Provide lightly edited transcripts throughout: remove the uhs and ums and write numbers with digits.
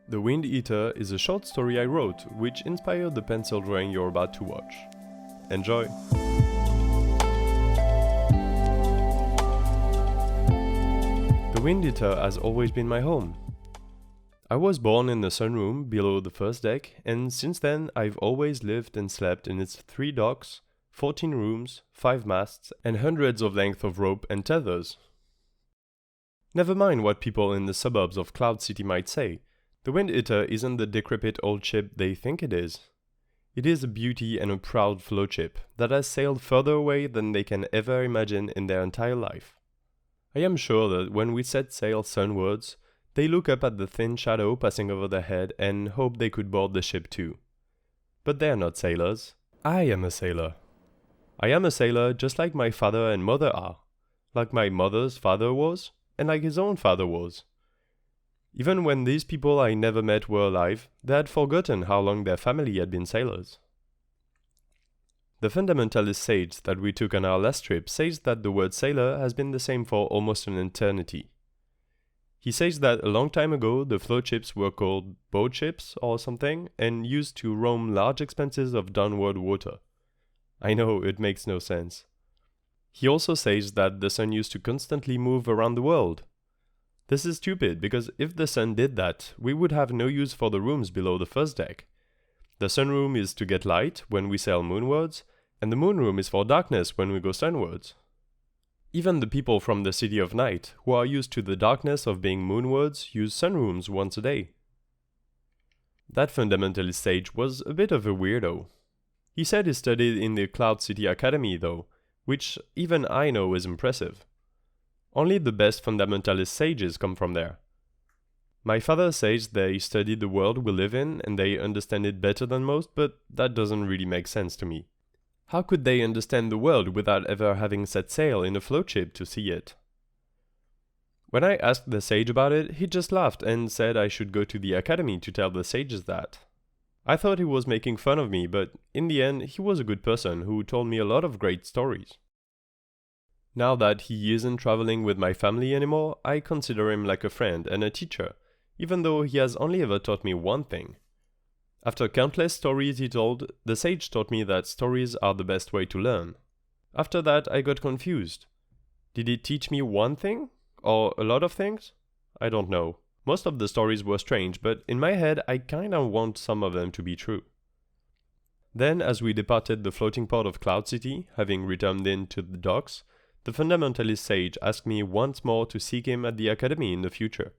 The Wind Eater is a short story I wrote, which inspired the pencil drawing you're about to watch. Enjoy! The Wind Eater has always been my home. I was born in the sunroom below the first deck, and since then I've always lived and slept in its 3 docks, 14 rooms, 5 masts, and hundreds of lengths of rope and tethers. Never mind what people in the suburbs of Cloud City might say. The Wind Eater isn't the decrepit old ship they think it is. It is a beauty and a proud float ship that has sailed further away than they can ever imagine in their entire life. I am sure that when we set sail sunwards, they look up at the thin shadow passing over their head and hope they could board the ship too. But they're not sailors. I am a sailor. I am a sailor just like my father and mother are, like my mother's father was, and like his own father was. Even when these people I never met were alive, they had forgotten how long their family had been sailors. The fundamentalist sage that we took on our last trip says that the word sailor has been the same for almost an eternity. He says that a long time ago the float ships were called boat ships or something and used to roam large expanses of downward water. I know, it makes no sense. He also says that the sun used to constantly move around the world. This is stupid because if the sun did that, we would have no use for the rooms below the first deck. The sunroom is to get light when we sail moonwards, and the moonroom is for darkness when we go sunwards. Even the people from the City of Night, who are used to the darkness of being moonwards, use sunrooms once a day. That fundamentalist sage was a bit of a weirdo. He said he studied in the Cloud City Academy though, which even I know is impressive. Only the best fundamentalist sages come from there. My father says they study the world we live in and they understand it better than most, but that doesn't really make sense to me. How could they understand the world without ever having set sail in a float ship to see it? When I asked the sage about it, he just laughed and said I should go to the academy to tell the sages that. I thought he was making fun of me, but in the end, he was a good person who told me a lot of great stories. Now that he isn't traveling with my family anymore, I consider him like a friend and a teacher, even though he has only ever taught me one thing. After countless stories he told, the sage taught me that stories are the best way to learn. After that, I got confused. Did he teach me one thing? Or a lot of things? I don't know. Most of the stories were strange, but in my head, I kinda want some of them to be true. Then, as we departed the floating port of Cloud City, having returned in to the docks, the fundamentalist sage asked me once more to seek him at the academy in the future.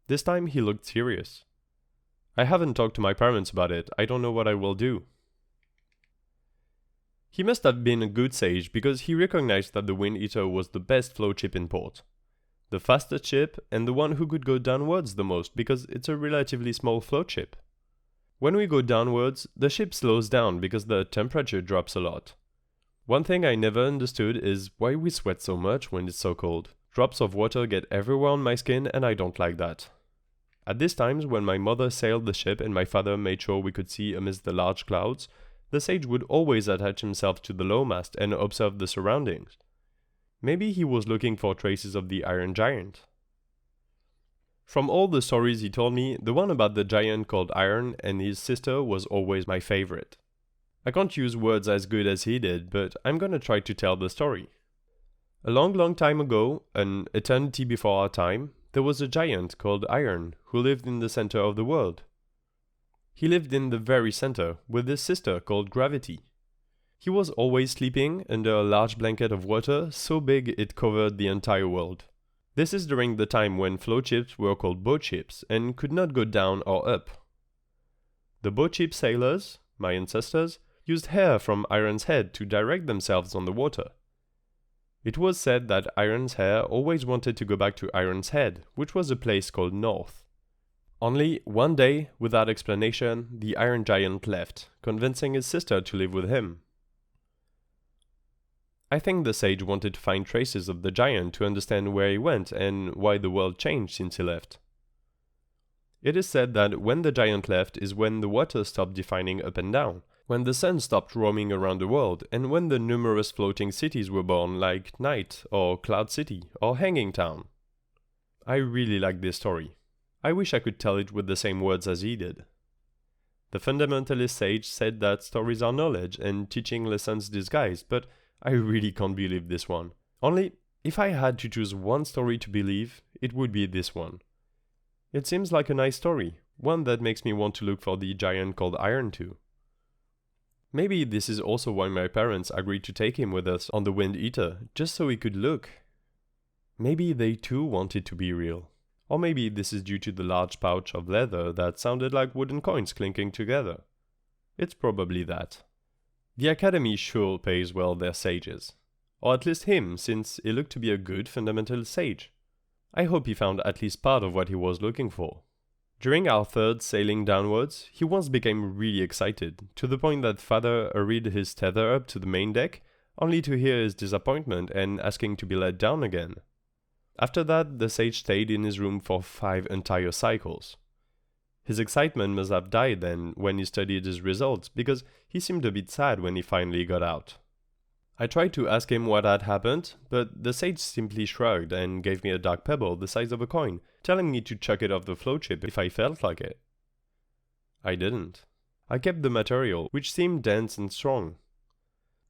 This time he looked serious. I haven't talked to my parents about it, I don't know what I will do. He must have been a good sage because he recognized that the Wind Eater was the best float ship in port. The fastest ship and the one who could go downwards the most because it's a relatively small float ship. When we go downwards, the ship slows down because the temperature drops a lot. One thing I never understood is why we sweat so much when it's so cold. Drops of water get everywhere on my skin and I don't like that. At these times when my mother sailed the ship and my father made sure we could see amidst the large clouds, the sage would always attach himself to the low mast and observe the surroundings. Maybe he was looking for traces of the Iron Giant. From all the stories he told me, the one about the giant called Iron and his sister was always my favorite. I can't use words as good as he did, but I'm gonna try to tell the story. A long time ago, an eternity before our time, there was a giant called Iron who lived in the center of the world. He lived in the very center with his sister called Gravity. He was always sleeping under a large blanket of water so big it covered the entire world. This is during the time when float ships were called boat ships and could not go down or up. The boat ship sailors, my ancestors, used hair from Iron's head to direct themselves on the water. It was said that Iron's hair always wanted to go back to Iron's head, which was a place called North. Only one day, without explanation, the Iron Giant left, convincing his sister to live with him. I think the sage wanted to find traces of the giant to understand where he went and why the world changed since he left. It is said that when the giant left is when the water stopped defining up and down, when the sun stopped roaming around the world, and when the numerous floating cities were born like Night or Cloud City or Hanging Town. I really like this story. I wish I could tell it with the same words as he did. The fundamentalist sage said that stories are knowledge and teaching lessons disguised, but I really can't believe this one. Only, if I had to choose one story to believe, it would be this one. It seems like a nice story, one that makes me want to look for the giant called Iron too. Maybe this is also why my parents agreed to take him with us on the Wind Eater, just so he could look. Maybe they too wanted to be real. Or maybe this is due to the large pouch of leather that sounded like wooden coins clinking together. It's probably that. The Academy sure pays well their sages. Or at least him, since he looked to be a good fundamental sage. I hope he found at least part of what he was looking for. During our third sailing downwards, he once became really excited, to the point that Father hurried his tether up to the main deck, only to hear his disappointment and asking to be let down again. After that, the sage stayed in his room for 5 entire cycles. His excitement must have died then when he studied his results, because he seemed a bit sad when he finally got out. I tried to ask him what had happened, but the sage simply shrugged and gave me a dark pebble the size of a coin, telling me to chuck it off the float chip if I felt like it. I didn't. I kept the material, which seemed dense and strong.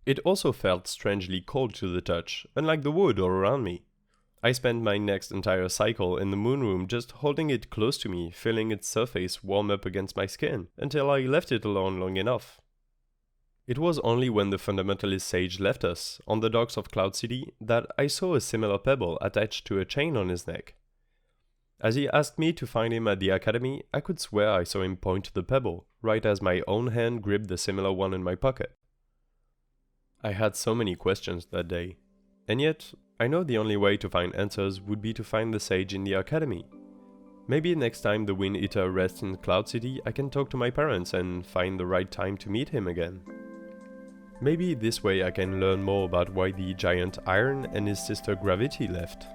It also felt strangely cold to the touch, unlike the wood all around me. I spent my next entire cycle in the moon room just holding it close to me, feeling its surface warm up against my skin, until I left it alone long enough. It was only when the fundamentalist sage left us, on the docks of Cloud City, that I saw a similar pebble attached to a chain on his neck. As he asked me to find him at the Academy, I could swear I saw him point to the pebble, right as my own hand gripped the similar one in my pocket. I had so many questions that day, and yet I know the only way to find answers would be to find the sage in the Academy. Maybe next time the Wind Eater rests in Cloud City, I can talk to my parents and find the right time to meet him again. Maybe this way I can learn more about why the giant Iron and his sister Gravity left.